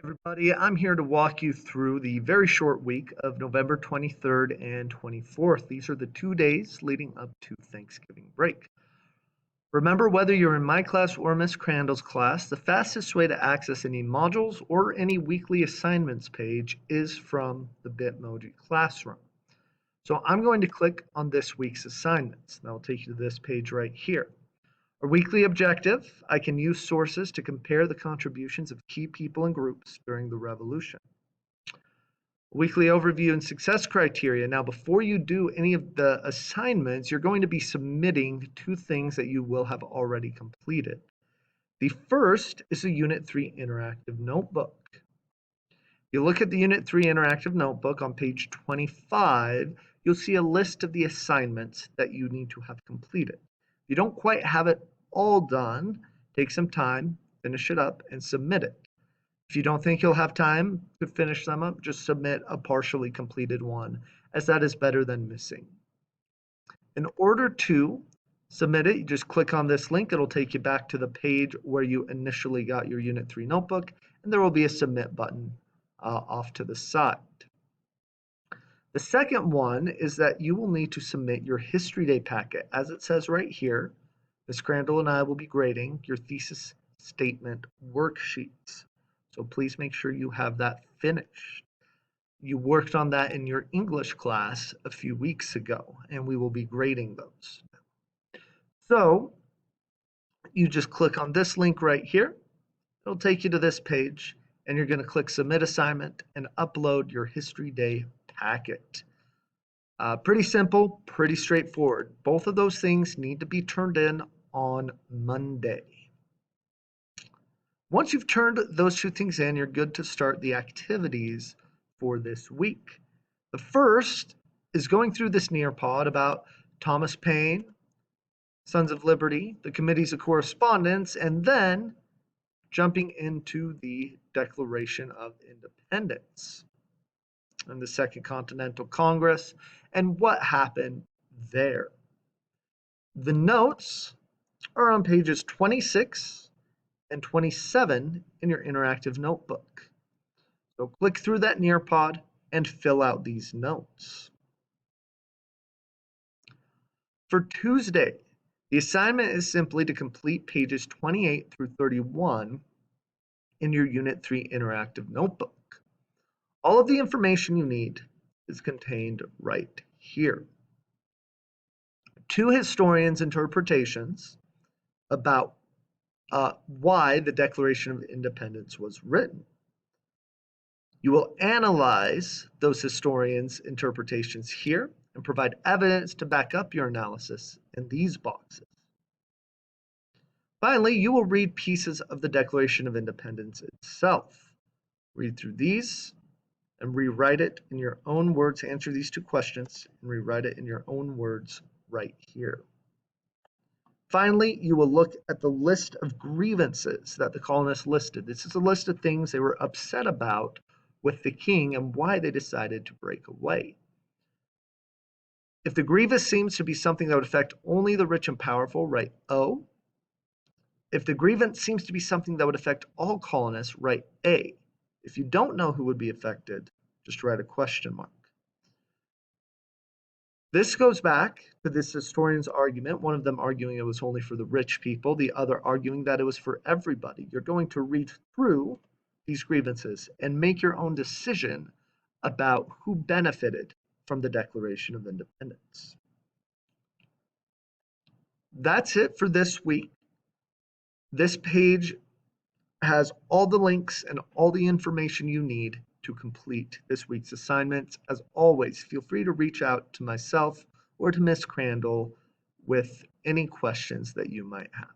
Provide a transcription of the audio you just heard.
Everybody, I'm here to walk you through the very short week of November 23rd and 24th. These are the 2 days leading up to Thanksgiving break. Remember, whether you're in my class or Miss Crandall's class, the fastest way to access any modules or any weekly assignments page is from the Bitmoji Classroom. So I'm going to click on this week's assignments. That'll take you to this page right here. Our weekly objective, I can use sources to compare the contributions of key people and groups during the revolution. Weekly overview and success criteria. Now, before you do any of the assignments, you're going to be submitting 2 things that you will have already completed. The first is a Unit 3 interactive notebook. You look at the Unit 3 interactive notebook on page 25, you'll see a list of the assignments that you need to have completed. If you don't quite have it all done, take some time, finish it up, and submit it. If you don't think you'll have time to finish them up, just submit a partially completed one, as that is better than missing. In order to submit it, you just click on this link. It'll take you back to the page where you initially got your Unit 3 notebook, and there will be a submit button off to the side. The second one is that you will need to submit your History Day packet. As it says right here, Ms. Crandall and I will be grading your thesis statement worksheets. So please make sure you have that finished. You worked on that in your English class a few weeks ago, and we will be grading those. So you just click on this link right here. It'll take you to this page, and you're going to click Submit Assignment and upload your History Day packet. Pretty simple, pretty straightforward. Both of those things need to be turned in on Monday. Once you've turned those 2 things in, you're good to start the activities for this week. The first is going through this Nearpod about Thomas Paine, Sons of Liberty, the Committees of Correspondence, and then jumping into the Declaration of Independence and the Second Continental Congress and what happened there. The notes are on pages 26 and 27 in your interactive notebook. So click through that Nearpod and fill out these notes. For Tuesday, the assignment is simply to complete pages 28 through 31 in your Unit 3 interactive notebook. All of the information you need is contained right here. 2 historians' interpretations about why the Declaration of Independence was written. You will analyze those historians' interpretations here and provide evidence to back up your analysis in these boxes. Finally, you will read pieces of the Declaration of Independence itself. Read through these and rewrite it in your own words. Answer these 2 questions and rewrite it in your own words right here. Finally, you will look at the list of grievances that the colonists listed. This is a list of things they were upset about with the king and why they decided to break away. If the grievance seems to be something that would affect only the rich and powerful, write O. If the grievance seems to be something that would affect all colonists, write A. If you don't know who would be affected, just write a question mark. This goes back to this historian's argument, one of them arguing it was only for the rich people, the other arguing that it was for everybody. You're going to read through these grievances and make your own decision about who benefited from the Declaration of Independence. That's it for this week. This page has all the links and all the information you need to complete this week's assignments. As always, feel free to reach out to myself or to Miss Crandall with any questions that you might have.